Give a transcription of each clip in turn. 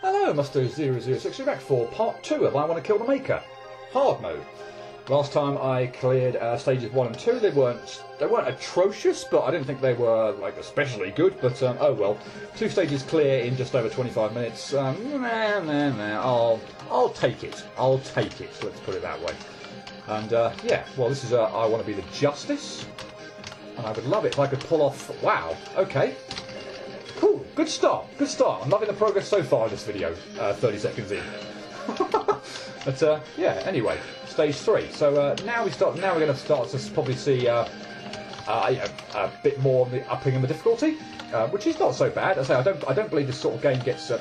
Hello, Muster006, you're back for part 2 of I Want to Kill the Maker, hard mode. Last time I cleared stages 1 and 2. They weren't atrocious, but I didn't think they were like especially good. But oh well, 2 stages clear in just over 25 minutes. I'll take it. I'll take it. Let's put it that way. And yeah, well, this is I Want to Be the Justice, and I would love it if I could pull off. Wow. Okay. Cool. Good start. Good start. I'm loving the progress so far in this video. 30 seconds in. But yeah. Anyway, stage 3. So now we're going to start to probably see a bit more upping in the difficulty, which is not so bad. As I say, I don't believe this sort of game gets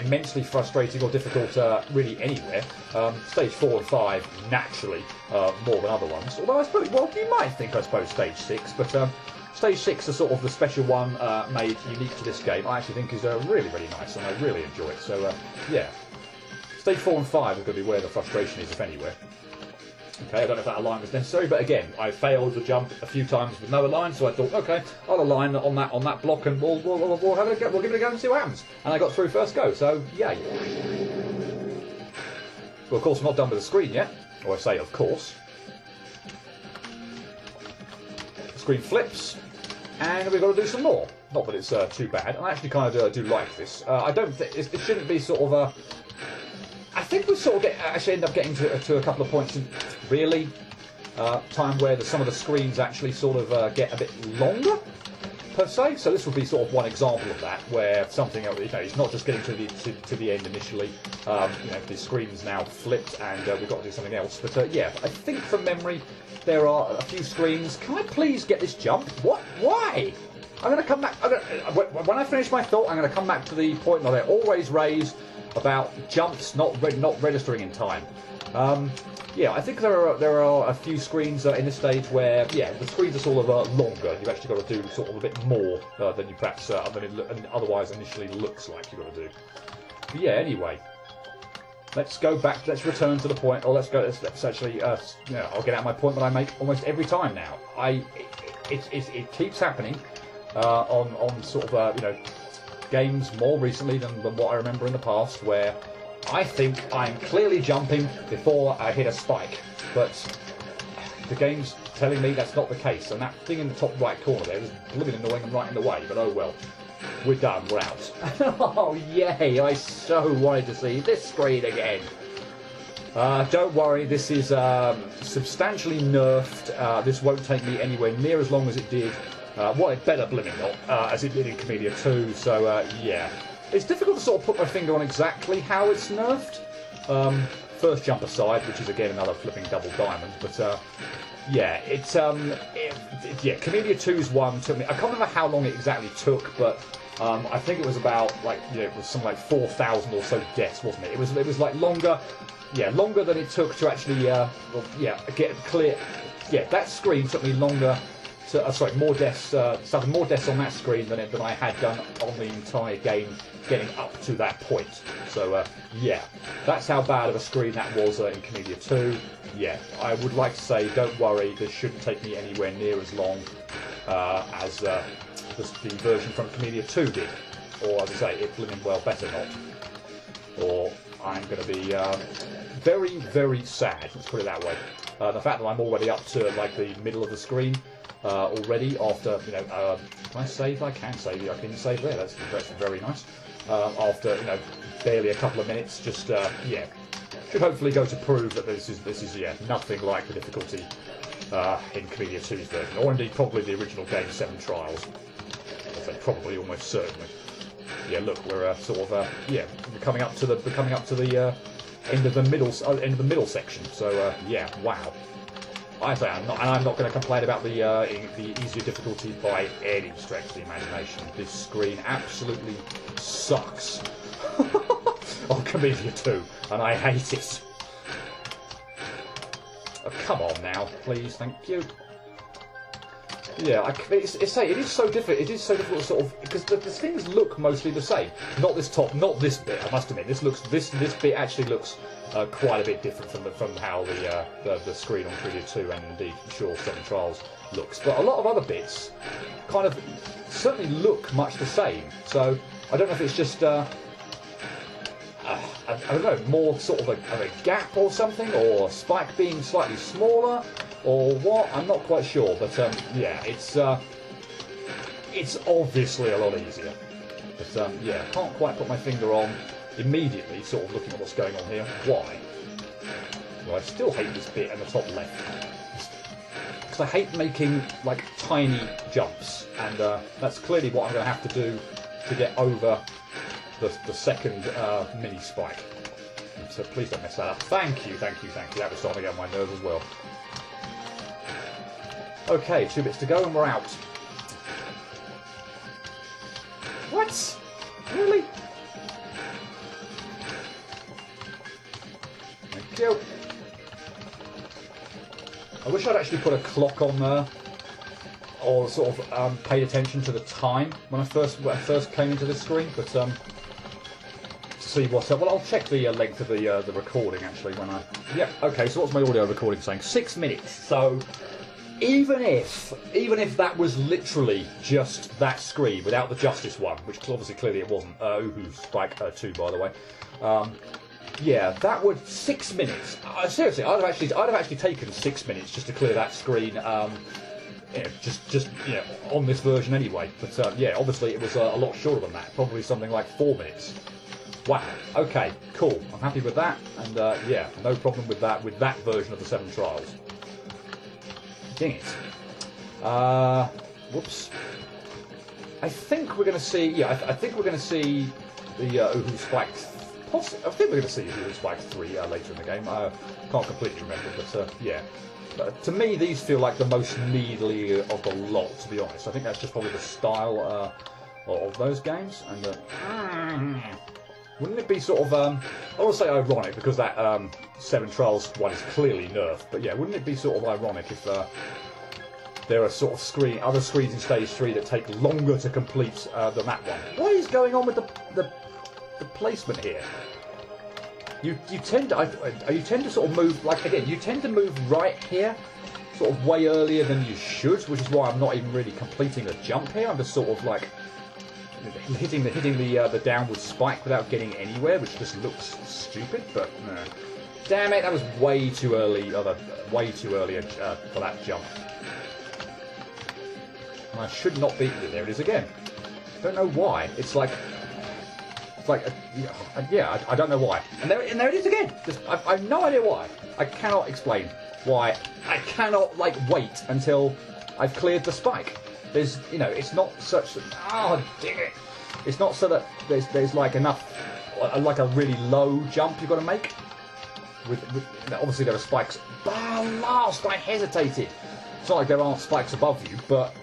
immensely frustrating or difficult really anywhere. Stage 4 and 5 naturally more than other ones. Although I suppose, well, you might think I suppose stage 6, but stage 6 is sort of the special one made unique to this game. I actually think is really, really nice, and I really enjoy it. So yeah, stage 4 and 5 are going to be where the frustration is, if anywhere. Okay, I don't know if that align was necessary, but again, I failed to jump a few times with no align, so I thought, okay, I'll align on that block, and we'll have it a go. We'll give it a go and see what happens. And I got through first go, so yay. Well, of course, I'm not done with the screen yet. Or I say, of course. The screen flips, and we've got to do some more. Not that it's too bad. I actually kind of do like this. I don't think it shouldn't be sort of a. I think we sort of actually end up getting to a couple of points in really time where some of the screens actually sort of get a bit longer per se. So this would be sort of one example of that, where something it's not just getting to the end initially. The screen's now flipped and we've got to do something else. But yeah, I think from memory there are a few screens. Can I please get this jump? What? Why? I'm going to come back. When I finish my thought, I'm going to come back to the point that I always raise about jumps not registering in time. Yeah, I think there are a few screens in this stage where the screens are sort of longer. You've actually got to do sort of a bit more than you perhaps otherwise initially looks like you've got to do. But yeah, anyway, let's go back. Let's return to the point. Or let's actually I'll get out my point that I make almost every time now. It keeps happening on sort of games more recently than what I remember in the past, where I think I'm clearly jumping before I hit a spike, but the game's telling me that's not the case, and that thing in the top right corner there is blooming annoying and right in the way, but oh well. We're done, we're out. Oh yay, I so wanted to see this screen again. Don't worry, this is substantially nerfed. This won't take me anywhere near as long as it did. Well, it better blimmin' not, as it did in Kamilia 2, so yeah. It's difficult to sort of put my finger on exactly how it's nerfed. First jump aside, which is again another flipping double diamond, but yeah, Kamilia 2's one took me, I can't remember how long it exactly took, but I think it was about, it was something like 4,000 or so deaths, wasn't it? It was like longer than it took to actually, get clear. Yeah, that screen took me longer. More deaths. Suffered more deaths on that screen than I had done on the entire game, getting up to that point. So yeah, that's how bad of a screen that was in Kamilia 2. Yeah, I would like to say, don't worry, this shouldn't take me anywhere near as long as the version from Kamilia 2 did, or as I say, it blooming well better not. Or I'm going to be very, very sad. Let's put it that way. The fact that I'm already up to like the middle of the screen. Already after, can I save? I can save. I can save there. That's very nice. After, barely a couple of minutes, just should hopefully go to prove that this is nothing like the difficulty in Kamilia 2's version, or indeed probably the original game 7 Trials. I'd say probably, almost certainly. Yeah, look, we're sort of we're coming up to the end of the middle section. So yeah, wow. I say I'm not going to complain about the easier difficulty by any stretch of the imagination. This screen absolutely sucks on Kamilia 2, and I hate it. Oh, come on now, please, thank you. Yeah, it is so difficult. It is so difficult to sort of, because the things look mostly the same. Not this bit. I must admit, this bit actually looks quite a bit different from how the screen on Kamilia 2 and indeed sure 7 Trials looks. But a lot of other bits kind of certainly look much the same. So I don't know if it's just I don't know, more sort of a gap or something, or Spike being slightly smaller, or what? I'm not quite sure, but yeah, it's obviously a lot easier. But yeah, can't quite put my finger on immediately, sort of looking at what's going on here. Why? Well, I still hate this bit in the top left. Because I hate making, like, tiny jumps, and that's clearly what I'm going to have to do to get over the second mini spike. So please don't mess that up. Thank you, thank you, thank you. That was starting to get on my nerves as well. Okay, 2 bits to go and we're out. What? Really? Thank you. I wish I'd actually put a clock on there, or sort of paid attention to the time when I first came into this screen. But to see what, well, I'll check the length of the recording actually when I. Yeah. Okay. So what's my audio recording saying? 6 minutes. So even if that was literally just that screen without the Justice one, which obviously clearly it wasn't. Uhu's Spike 2, by the way. Yeah, that would 6 minutes. Seriously, I'd have actually taken 6 minutes just to clear that screen. You know, just you know, on this version anyway. But yeah, obviously it was a lot shorter than that. Probably something like 4 minutes. Wow. Okay. Cool. I'm happy with that. And yeah, no problem with that version of the 7 trials. Dang it. Whoops. I think we're going to see. Yeah, I think we're going to see the Uhu Spike. I think we're going to see Uhu Spike 3 later in the game. I can't completely remember, but yeah. To me, these feel like the most needly of the lot, to be honest. I think that's just probably the style of those games. And wouldn't it be sort of, I want to say ironic, because that 7 Trials one is clearly nerfed, but yeah, wouldn't it be sort of ironic if there are sort of other screens in Stage 3 that take longer to complete than that one? What is going on with the placement here? You tend to sort of move, like, again, you tend to move right here, sort of way earlier than you should, which is why I'm not even really completing the jump here. I'm just sort of like hitting the downward spike without getting anywhere, which just looks stupid. But damn it, that was way too early. Way too early for that jump. And I should not be. There it is again. Don't know why. It's like yeah, I don't know why. And there it is again. I have no idea why. I cannot explain why. I cannot, like, wait until I've cleared the spike. There's, you know, it's not such. Oh, dang it! It's not so that there's like enough, like a really low jump you've got to make. With obviously there are spikes. Last, I hesitated. It's not like there aren't spikes above you, but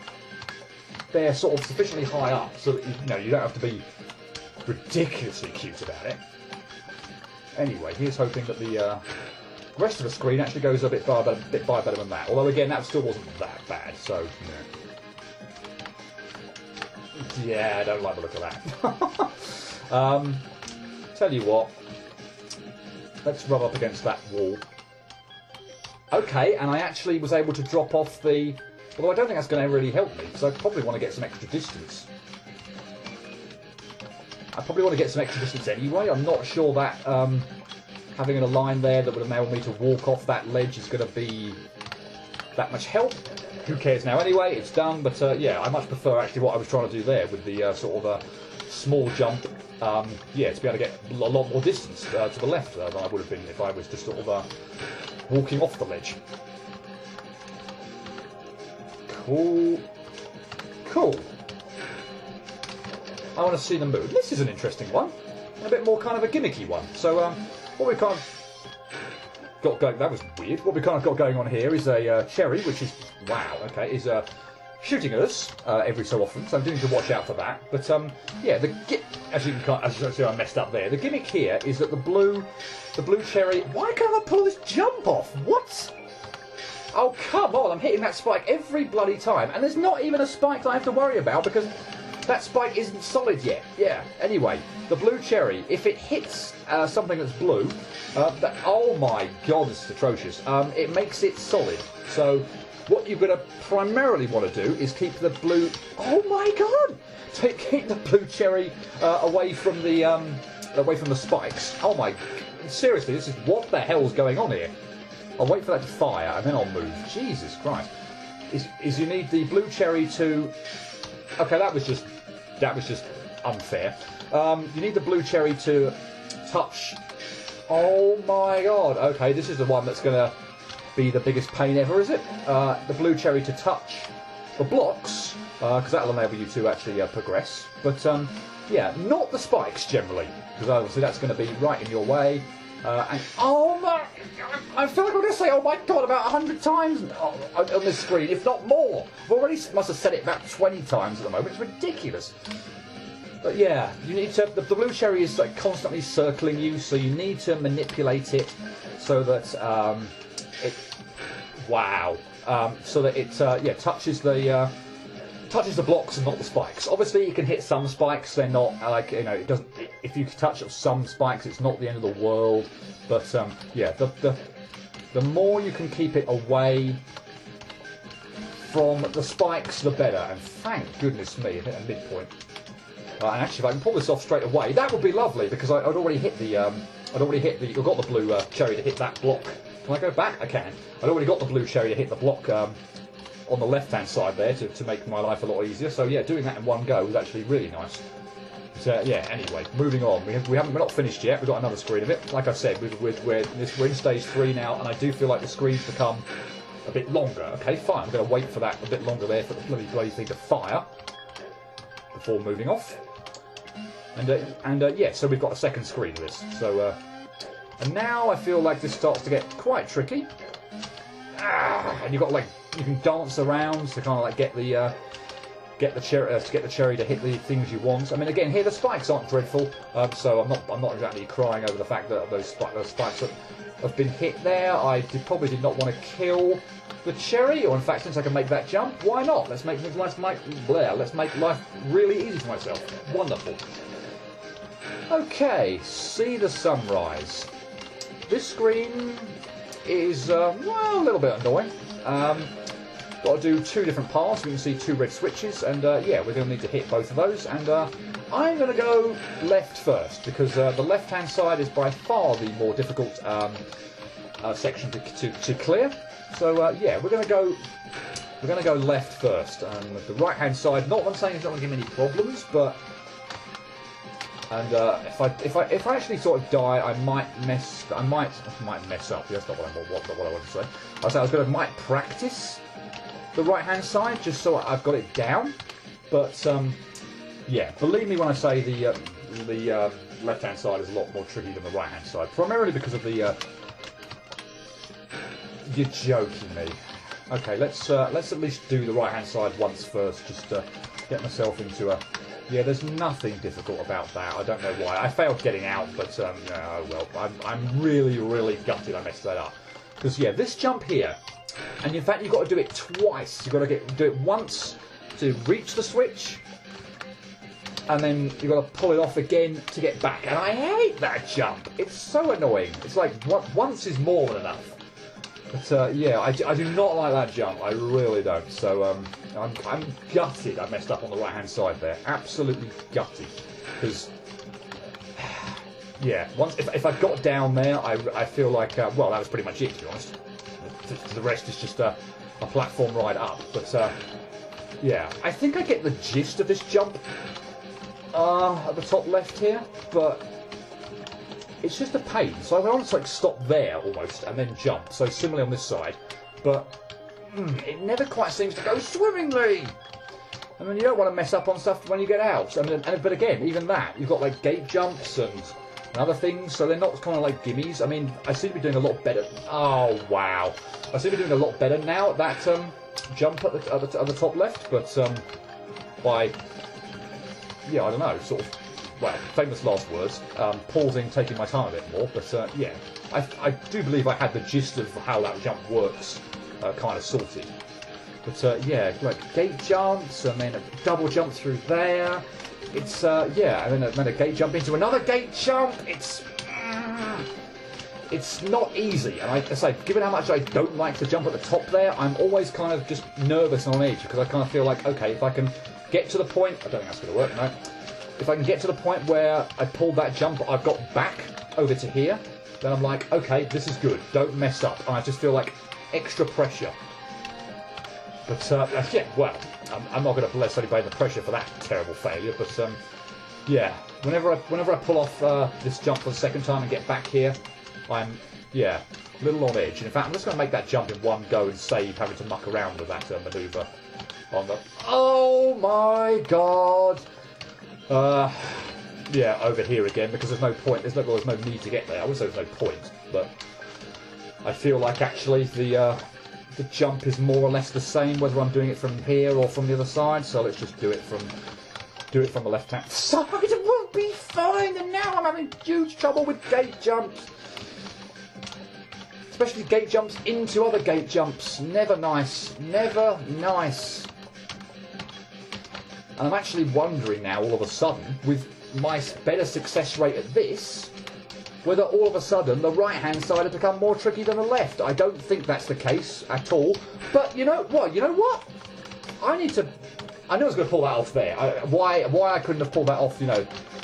they're sort of sufficiently high up so that you don't have to be ridiculously cute about it. Anyway, here's hoping that the rest of the screen actually goes a bit better than that. Although again, that still wasn't that bad. So yeah, I don't like the look of that. Tell you what, let's rub up against that wall. Okay, and I actually was able to drop off the. Although I don't think that's going to really help me, because I probably want to get some extra distance. I probably want to get some extra distance anyway. I'm not sure that having a line there that would enable me to walk off that ledge is going to be that much help. Who cares now anyway, it's done. But yeah, I much prefer actually what I was trying to do there with the sort of small jump. Yeah, to be able to get a lot more distance to the left than I would have been if I was just sort of walking off the ledge. Cool. Cool. I want to see them move. This is an interesting one. And a bit more kind of a gimmicky one. So, what we kind of got going... That was weird. What we kind of got going on here is a cherry, which is... Wow, okay, is shooting us every so often. So I'm doing to watch out for that. But, yeah, as you can see, I messed up there. The gimmick here is that the blue cherry... Why can't I pull this jump off? What? Oh, come on. I'm hitting that spike every bloody time. And there's not even a spike that I have to worry about because... That spike isn't solid yet. Yeah. Anyway, the blue cherry, if it hits something that's blue, oh my god, this is atrocious. It makes it solid. So what you're going to primarily want to do is keep the blue... Oh my god! Keep the blue cherry away from the spikes. Oh my... Seriously, this is... What the hell's going on here? I'll wait for that to fire and then I'll move. Jesus Christ. Is you need the blue cherry to... Okay, that was just unfair. You need the blue cherry to touch... Oh my god. Okay, this is the one that's going to be the biggest pain ever, is it? The blue cherry to touch the blocks, because that'll enable you to actually progress. But, yeah, not the spikes generally, because obviously that's going to be right in your way. And oh my... I feel like I'm going to say, oh my god, about 100 times on this screen, if not more. I've already must have said it about 20 times at the moment. It's ridiculous. But yeah, you need to... The blue cherry is like constantly circling you, so you need to manipulate it so that it... Wow. So that it yeah, touches the blocks and not the spikes. Obviously, you can hit some spikes. They're not like, you know, it doesn't. If you touch some spikes, it's not the end of the world. But yeah, the more you can keep it away from the spikes, the better. And thank goodness me, it hit a midpoint. And actually, if I can pull this off straight away, that would be lovely because I'd already hit the. I've got the blue cherry to hit that block. Can I go back? I can. I'd already got the blue cherry to hit the block. On the left-hand side there to make my life a lot easier. So yeah, doing that in one go was actually really nice. But yeah, anyway, moving on. We're not finished yet. We've got another screen of it. Like I said, we're in stage 3 now, and I do feel like the screens become a bit longer. Okay, fine. I'm going to wait for that a bit longer there for the bloody thing to fire before moving off. And yeah, so we've got a second screen of this. So and now I feel like this starts to get quite tricky. And you've got like you can dance around to kind of like get the cherry to hit the things you want. I mean, again, here the spikes aren't dreadful, so I'm not exactly crying over the fact that those spikes have been hit there. I probably did not want to kill the cherry, or in fact, since I can make that jump, why not? Let's make life really easy for myself. Wonderful. Okay, see the sunrise. This screen is well, a little bit annoying. Got to do 2 different paths. We can see 2 red switches, and yeah, we're going to need to hit both of those. And I'm going to go left first because the left-hand side is by far the more difficult section to clear. So yeah, we're going to go left first. And the right-hand side, not that I'm saying it's not going to give me any problems, but and if I actually sort of die, I might mess up. That's not what I want to say. I was going to might practice the right-hand side just so I've got it down. But yeah, believe me when I say the left-hand side is a lot more tricky than the right-hand side, primarily because of the. You're joking me. Okay, let's at least do the right-hand side once first, just to get myself into a. Yeah, there's nothing difficult about that. I don't know why. I failed getting out, but oh well. I'm really, really gutted I messed that up. Because yeah, this jump here, and in fact you've got to do it twice. You've got to do it once to reach the switch, and then you've got to pull it off again to get back. And I hate that jump. It's so annoying. It's like once is more than enough. But yeah, I do not like that jump. I really don't. So I'm gutted I messed up on the right-hand side there. Absolutely gutted. Because, yeah, if I got down there, I feel like, well, that was pretty much it, to be honest. The rest is just a platform ride up. But, yeah, I think I get the gist of this jump at the top left here. But it's just a pain. So I want to like stop there almost and then jump. So similarly on this side. But it never quite seems to go swimmingly. I mean, you don't want to mess up on stuff when you get out. I mean, but again, even that, you've got like gate jumps and other things, so they're not kind of like gimmies. I mean, I seem to be doing a lot better. Oh wow, I seem to be doing a lot better now at that jump at the top left. But by yeah, I don't know, sort of. Well, famous last words. Pausing, taking my time a bit more. But yeah, I do believe I had the gist of how that jump works, kind of sorted. But yeah, like gate jumps, and then a double jump through there. It's yeah, and then a gate jump into another gate jump. It's it's not easy. And I say, given how much I don't like to jump at the top there, I'm always kind of just nervous and on edge because I kind of feel like, okay, if I can get to the point, I don't think that's going to work, no. If I can get to the point where I pulled that jump, I've got back over to here, then I'm like, okay, this is good. Don't mess up. And I just feel like extra pressure. But yeah, well, I'm not going to bless anybody the pressure for that terrible failure. But yeah, whenever I pull off this jump for the second time and get back here, I'm a little on edge. And in fact, I'm just going to make that jump in one go and save having to muck around with that manoeuvre on the. Oh my god! Yeah, over here again because there's no point. There's no need to get there. I would say there's no point, but I feel like actually the jump is more or less the same whether I'm doing it from here or from the other side. So let's just do it from the left hand side. It will be fine. And now I'm having huge trouble with gate jumps, especially gate jumps into other gate jumps. Never nice. Never nice. And I'm actually wondering now, all of a sudden, with my better success rate at this, whether all of a sudden the right-hand side has become more tricky than the left. I don't think that's the case at all. But you know what? I knew I was going to pull that off there. Why I couldn't have pulled that off,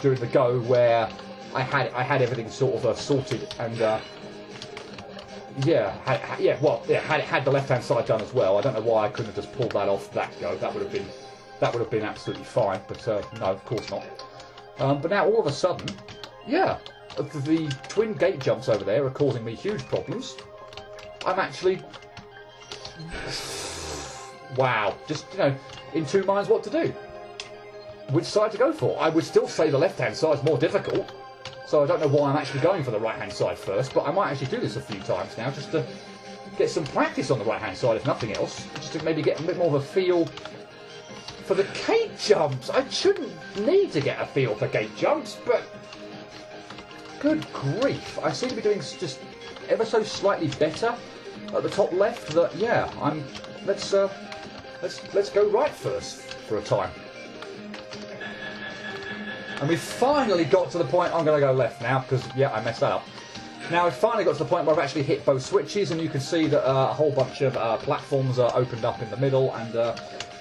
during the go where I had everything sort of sorted and had the left-hand side done as well. I don't know why I couldn't have just pulled that off that go. That would have been absolutely fine. But no, of course not. But now all of a sudden, the twin gate jumps over there are causing me huge problems. I'm actually, wow, just in two minds what to do. Which side to go for? I would still say the left-hand side is more difficult, so I don't know why I'm actually going for the right-hand side first. But I might actually do this a few times now just to get some practice on the right-hand side, if nothing else, just to maybe get a bit more of a feel for the gate jumps. I shouldn't need to get a feel for gate jumps, but good grief, I seem to be doing just ever so slightly better at the top left. That let's go right first for a time. And we finally got to the point. I'm going to go left now because I messed that up. Now we've finally got to the point where I've actually hit both switches, and you can see that a whole bunch of platforms are opened up in the middle, and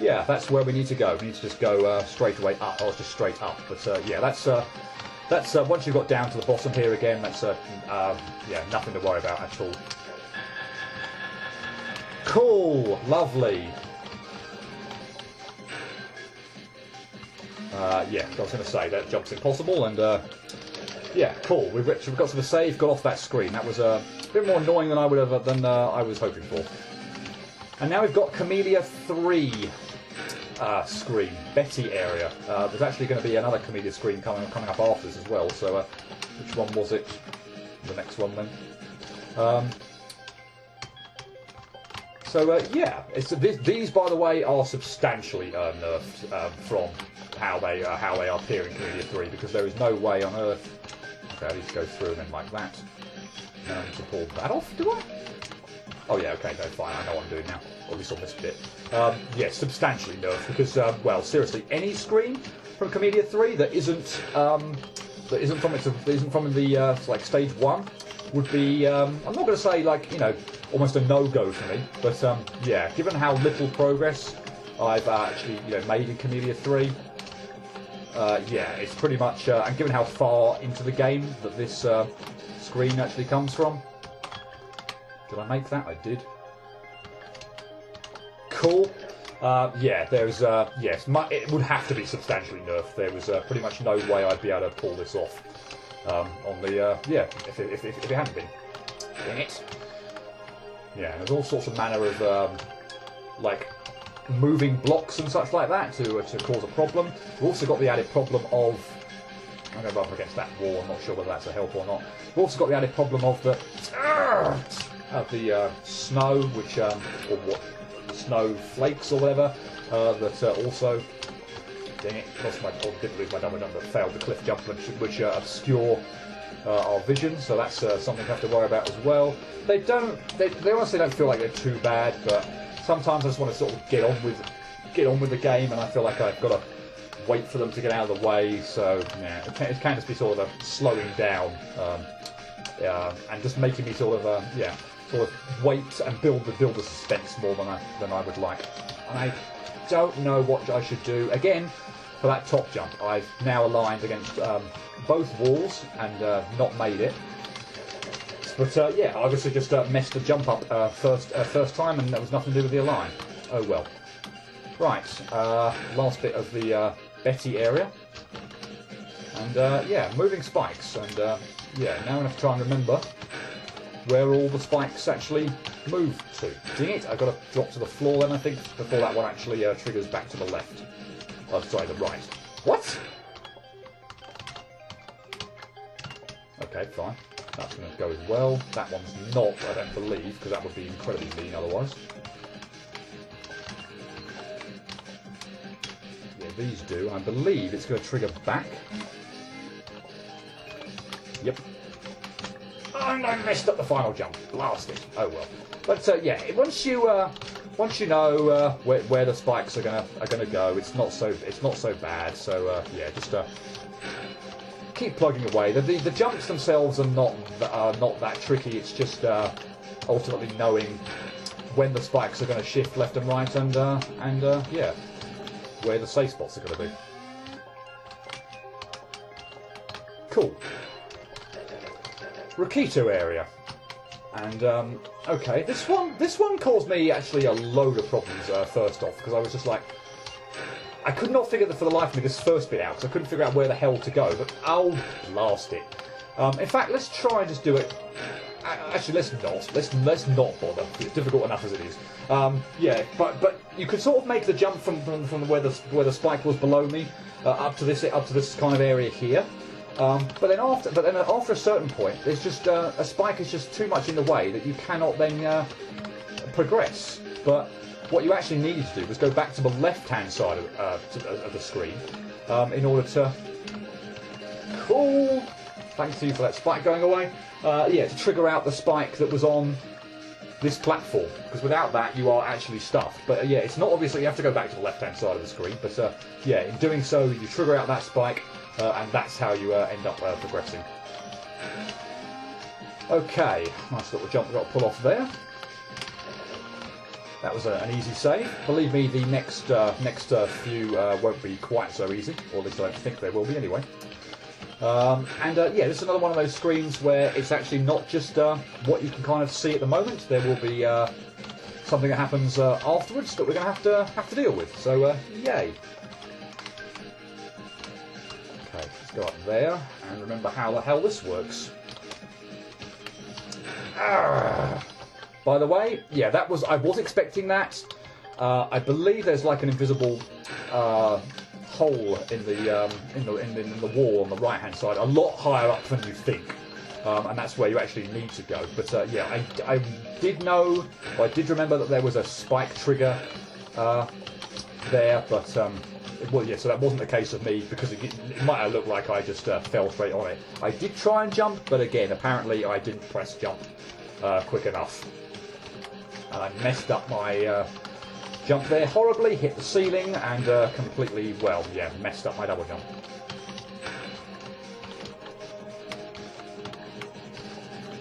that's where we need to go. We need to just go straight away up. I was just straight up, but that's once you've got down to the bottom here again. That's nothing to worry about at all. Cool, lovely. I was going to say that jump's impossible, and cool. We've got to the save, got off that screen. That was a bit more annoying than I was hoping for. And now we've got Kamilia 3 screen, Betty area. There's actually going to be another Kamilia screen coming up after this as well. So which one was it? The next one then. These by the way are substantially nerfed from how they appear in Kamilia 3, because there is no way on earth. Okay, I need to go through and then like that. Now I need to pull that off, do I? Oh yeah, okay, no, fine, I know what I'm doing now. Or at least on this bit. Substantially nerfed, because, seriously, any screen from Kamilia 3 that isn't from the stage 1 would be, I'm not going to say almost a no-go for me, but given how little progress I've actually made in Kamilia 3, it's pretty much, and given how far into the game that this screen actually comes from. Did I make that? I did. Cool. There's it would have to be substantially nerfed. There was pretty much no way I'd be able to pull this off on the if it hadn't been. Dang it. Yeah, and there's all sorts of manner of moving blocks and such like that to cause a problem. We've also got the added problem of, I'm going to rub up against that wall. I'm not sure whether that's a help or not. We've also got the added problem of the snow, which snow flakes or whatever, that also, dang it, didn't lose my double jump, but failed the cliff jump, which obscure our vision. So that's something we have to worry about as well. They honestly don't feel like they're too bad, but sometimes I just want to sort of get on with the game, and I feel like I've got to wait for them to get out of the way. So it can just be sort of a slowing down and just making me sort of wait and build the suspense more than I would like. And I don't know what I should do. Again, for that top jump, I've now aligned against both walls and not made it. But yeah, I obviously just messed the jump up first time, and that was nothing to do with the align. Oh well. Right, last bit of the Betty area. And yeah, moving spikes. And yeah, now I'm going to have to try and remember where all the spikes actually move to. Dang it, I've got to drop to the floor then, I think, before that one actually triggers back to the left. Oh, sorry, the right. What? Okay, fine. That's going to go as well. That one's not, I don't believe, because that would be incredibly mean otherwise. Yeah, these do. I believe it's going to trigger back. Yep. And I messed up the final jump. Blasted. Oh well. But yeah, once you know where the spikes are gonna go, it's not so bad. So yeah, just keep plugging away. The jumps themselves are not that tricky. It's just ultimately knowing when the spikes are going to shift left and right, and yeah, where the safe spots are going to be. Cool. Rakito area. And okay, this one caused me actually a load of problems first off, because I was just like, I could not figure for the life of me this first bit out, because I couldn't figure out where the hell to go. But I'll blast it. In fact, let's try and just do it. Actually, let's not bother. It's difficult enough as it is. Yeah, but you could sort of make the jump from where the spike was below me up to this kind of area here. But then after a certain point, there's just a spike is just too much in the way that you cannot then progress. But what you actually needed to do was go back to the left-hand side of the screen in order to. Cool. Thanks to you for that spike going away. Yeah, to trigger out the spike that was on this platform, because without that you are actually stuffed. But yeah, it's not obviously you have to go back to the left-hand side of the screen. But yeah, in doing so, you trigger out that spike. And that's how you end up progressing. Okay, nice little jump we've got to pull off there. That was an easy save. Believe me, the next few won't be quite so easy, or at least I don't think they will be anyway. And yeah, this is another one of those screens where it's actually not just what you can kind of see at the moment. There will be something that happens afterwards that we're going to have to deal with. So yay. Okay, let's go up there and remember how the hell this works. By the way, yeah, I was expecting that. I believe there's like an invisible hole in the wall on the right hand side, a lot higher up than you think, and that's where you actually need to go. But yeah, I did know, or I did remember that there was a spike trigger there, but. Well, yeah, so that wasn't the case of me, because it might have looked like I just fell straight on it. I did try and jump, but again, apparently I didn't press jump quick enough. And I messed up my jump there horribly, hit the ceiling, and completely, well, yeah, messed up my double jump.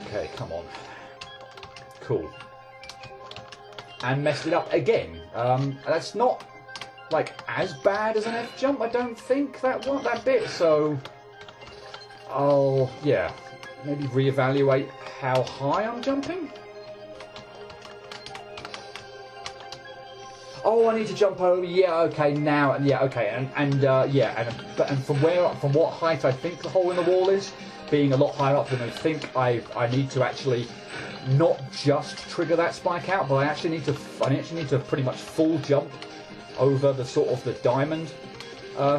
Okay, come on. Cool. And messed it up again. That's not like as bad as an F jump, I don't think, that bit, so I'll yeah, maybe reevaluate how high I'm jumping. Oh, I need to jump over. Yeah, okay, now, yeah, okay, and yeah, and from what height I think the hole in the wall is, being a lot higher up than I think, I need to actually not just trigger that spike out, but I actually need to pretty much full jump over the sort of the diamond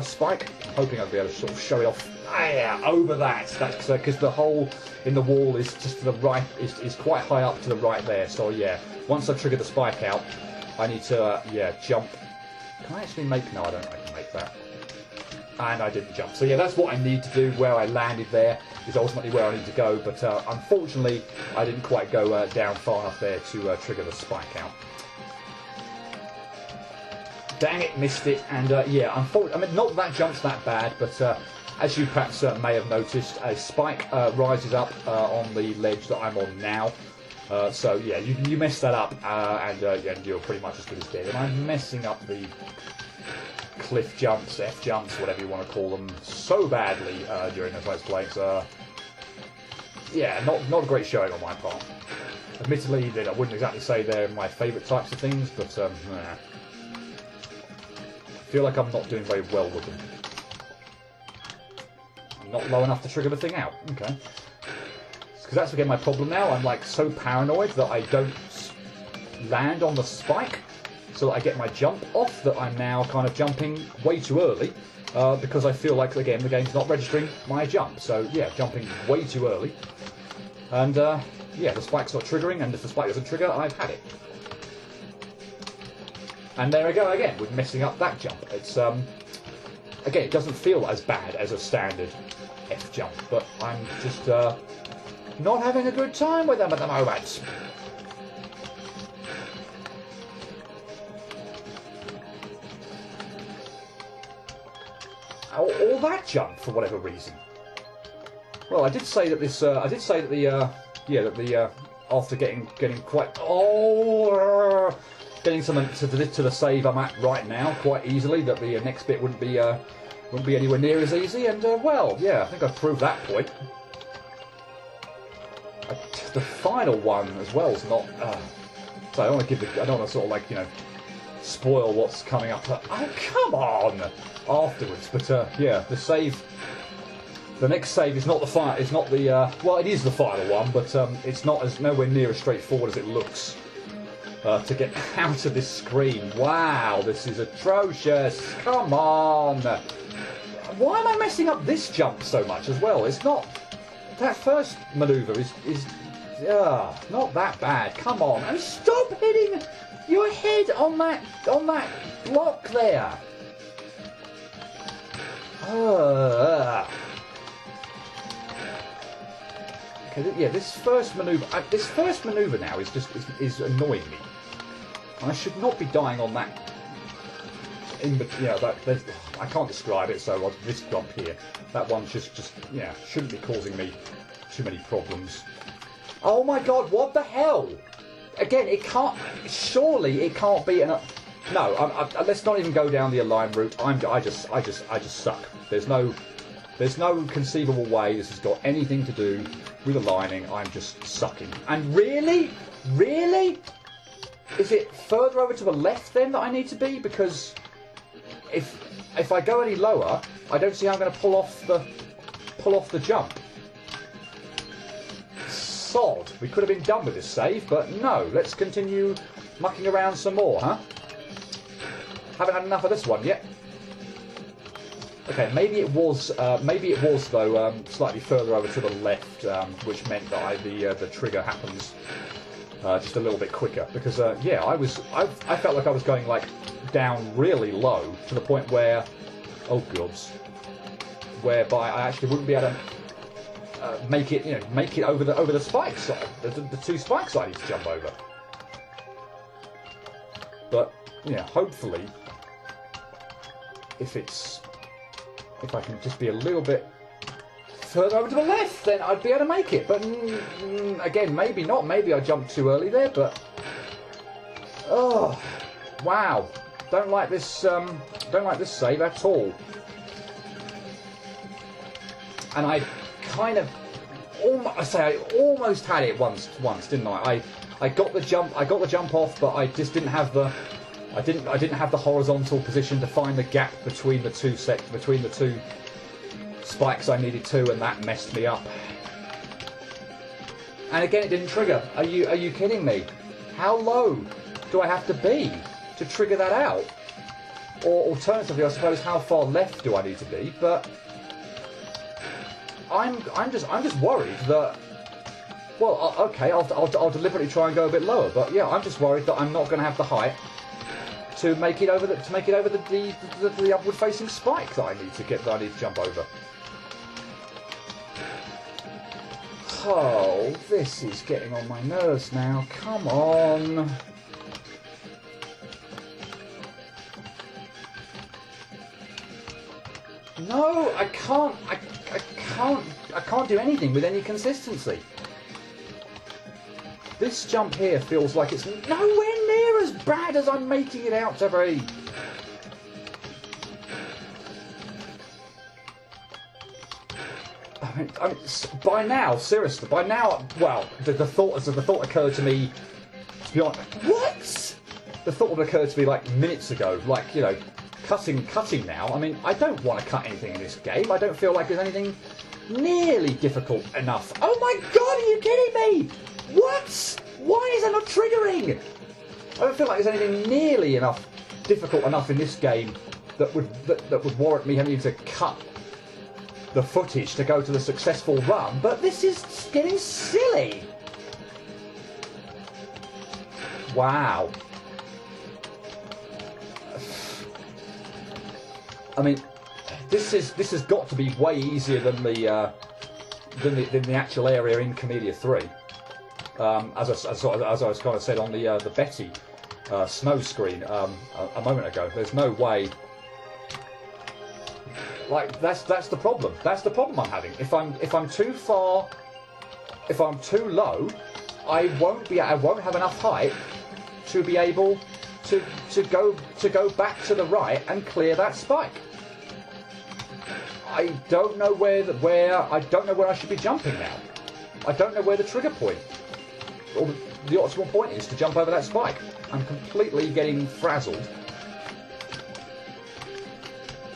spike. I'm hoping I'll be able to sort of show it off. Yeah, over that. That's because the hole in the wall is just to the right, is quite high up to the right there. So yeah, once I trigger the spike out, I need to yeah, jump. Can I actually make? No, I don't. I can make that. And I didn't jump. So yeah, that's what I need to do. Where I landed there is ultimately where I need to go. But unfortunately, I didn't quite go down far enough there to trigger the spike out. Dang it, missed it, and yeah, unfortunately, I mean, not that jump's that bad, but As you perhaps may have noticed, a spike rises up on the ledge that I'm on now. So yeah, you mess that up, and you're pretty much as good as dead. And I'm messing up the cliff jumps, F jumps, whatever you want to call them, so badly during this let's play. So yeah, not a great showing on my part. Admittedly, I wouldn't exactly say they're my favourite types of things, but I feel like I'm not doing very well with them. I'm not low enough to trigger the thing out. Okay. Because that's again my problem now. I'm like so paranoid that I don't land on the spike, so that I get my jump off, that I'm now kind of jumping way too early, because I feel like, again, the game's not registering my jump. So yeah, jumping way too early. And yeah, the spike's not triggering, and if the spike doesn't trigger, I've had it. And there I go again, with messing up that jump. It's, again, it doesn't feel as bad as a standard F jump, but I'm just not having a good time with them at the moment. All that jump for whatever reason. Well, I did say that this. I did say that the. After getting quite. Getting something to the save I'm at right now quite easily, that the next bit wouldn't be anywhere near as easy. And well, yeah, I think I've proved that point. The final one as well is not. So I don't want to I don't want to sort of like spoil what's coming up. Oh come on! Afterwards, but yeah, the next save is not the final. It's not the well, it is the final one, but it's nowhere near as straightforward as it looks to get out of this screen. Wow, this is atrocious! Come on! Why am I messing up this jump so much as well? It's not that first maneuver is not that bad. Come on, and stop hitting your head on that block there. Okay, yeah, this first maneuver now is annoying me. I should not be dying on that. I can't describe it. So this jump here, that one just shouldn't be causing me too many problems. Oh my God, what the hell? Again, it can't. Surely it can't be an. No, let's not even go down the align route. I just suck. There's no conceivable way this has got anything to do with aligning. I'm just sucking. And really, is it further over to the left then that I need to be? Because if I go any lower, I don't see how I'm going to pull off the jump. Sod. We could have been done with this save, but no. Let's continue mucking around some more, huh? Haven't had enough of this one yet. Okay, maybe it was though slightly further over to the left, which meant that the trigger happens just a little bit quicker. Because yeah, I felt like I was going like down really low to the point where, oh gods, whereby I actually wouldn't be able to make it over the spikes, the two spikes I need to jump over. But yeah, hopefully, if I can just be a little bit further over to the left, then I'd be able to make it. But again, maybe not. Maybe I jumped too early there. But oh wow, don't like this save at all. And I kind of almost had it once, didn't I? I got the jump off, but I just didn't have the I didn't have the horizontal position to find the gap between the two spikes I needed to, and that messed me up. And again, it didn't trigger. Are you kidding me? How low do I have to be to trigger that out? Or alternatively, I suppose, how far left do I need to be? But I'm just worried that. Well, okay, I'll deliberately try and go a bit lower, but yeah, I'm just worried that I'm not going to have the height to make it over the upward facing spike that I need to jump over. Oh, this is getting on my nerves now. Come on. No, I can't. I can't do anything with any consistency. This jump here feels like it's nowhere near as bad as I'm making it out to be. I mean, by now, seriously, by now, well, the thought occurred to me. To be honest, what? The thought would occur to me like minutes ago, like, you know, cutting now. I mean, I don't want to cut anything in this game. I don't feel like there's anything nearly difficult enough. Oh my god, are you kidding me? What? Why is that not triggering? I don't feel like there's anything nearly difficult enough in this game that would warrant me having to cut the footage to go to the successful run, but this is getting silly. Wow. I mean, this has got to be way easier than the actual area in Kamilia 3. As I was kind of said on the Betty snow screen a moment ago, there's no way. Like that's the problem. That's the problem I'm having. If I'm too far, if I'm too low, I won't have enough height to be able to go back to the right and clear that spike. I don't know where I should be jumping now. I don't know where the trigger point or the optimal point is to jump over that spike. I'm completely getting frazzled.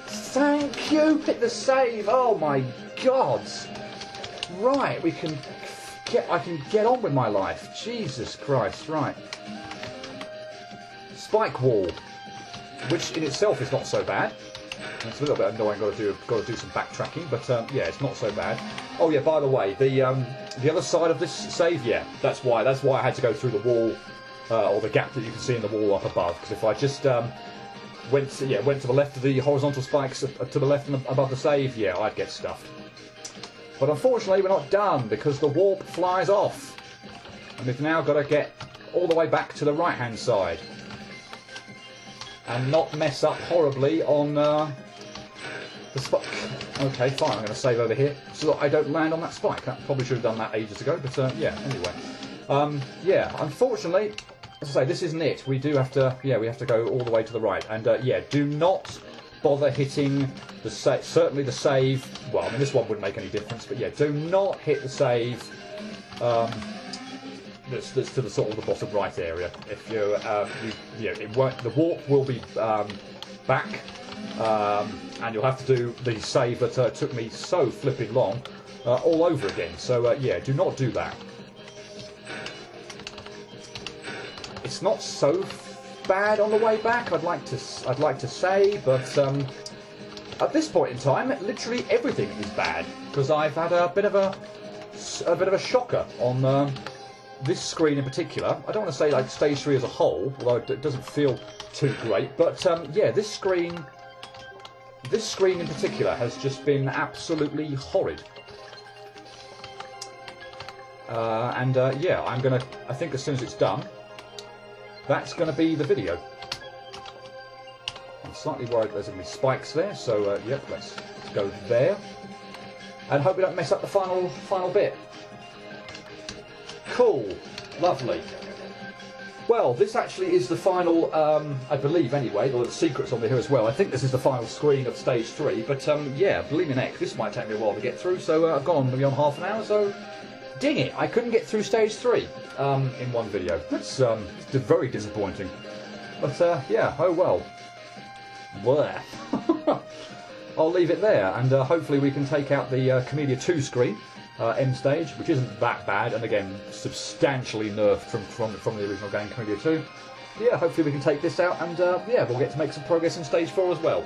Thank you. Hit the save. Oh my god. Right, I can get on with my life. Jesus Christ. Right. Spike wall, which in itself is not so bad. It's a little bit annoying. Got to do some backtracking, but yeah, it's not so bad. Oh yeah, by the way, the other side of this save, yeah, that's why I had to go through the wall or the gap that you can see in the wall up above. Because if I just went to the left of the horizontal spikes to the left and above the save, yeah, I'd get stuffed. But unfortunately, we're not done because the warp flies off, and we've now got to get all the way back to the right-hand side and not mess up horribly on the spike. Okay, fine. I'm going to save over here so that I don't land on that spike. I probably should have done that ages ago, but yeah. Anyway, yeah. Unfortunately, as I say, this isn't it. We do have to. Yeah, we have to go all the way to the right, and yeah, do not bother hitting the save. Certainly the save. Well, I mean, this one wouldn't make any difference, but yeah, do not hit the save. That's to the sort of the bottom right area. If it won't. The warp will be back. And you'll have to do the save that took me so flipping long all over again. So yeah, do not do that. It's not so bad on the way back. I'd like to say, but at this point in time, literally everything is bad because I've had a bit of a shocker on this screen in particular. I don't want to say like stage 3 as a whole, although it doesn't feel too great. But yeah, this screen in particular has just been absolutely horrid. And yeah, I think as soon as it's done, that's gonna be the video. I'm slightly worried there's gonna be spikes there, so yep, let's go there. And hope we don't mess up the final bit. Cool. Lovely. Well, this actually is the final, I believe anyway, although the secret's on here as well. I think this is the final screen of stage 3, but yeah, believe me neck, this might take me a while to get through, so I've gone on maybe on half an hour, so ding it, I couldn't get through stage 3 in one video. That's very disappointing. But yeah, oh well. Bleh. I'll leave it there, and hopefully we can take out the Kamilia 2 screen. End stage, which isn't that bad, and again, substantially nerfed from the original game, Kamilia 2. Yeah, hopefully we can take this out, and yeah, we'll get to make some progress in stage 4 as well.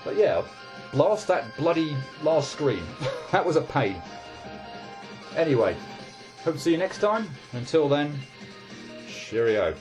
But yeah, blast that bloody last screen. That was a pain. Anyway, hope to see you next time. Until then, cheerio.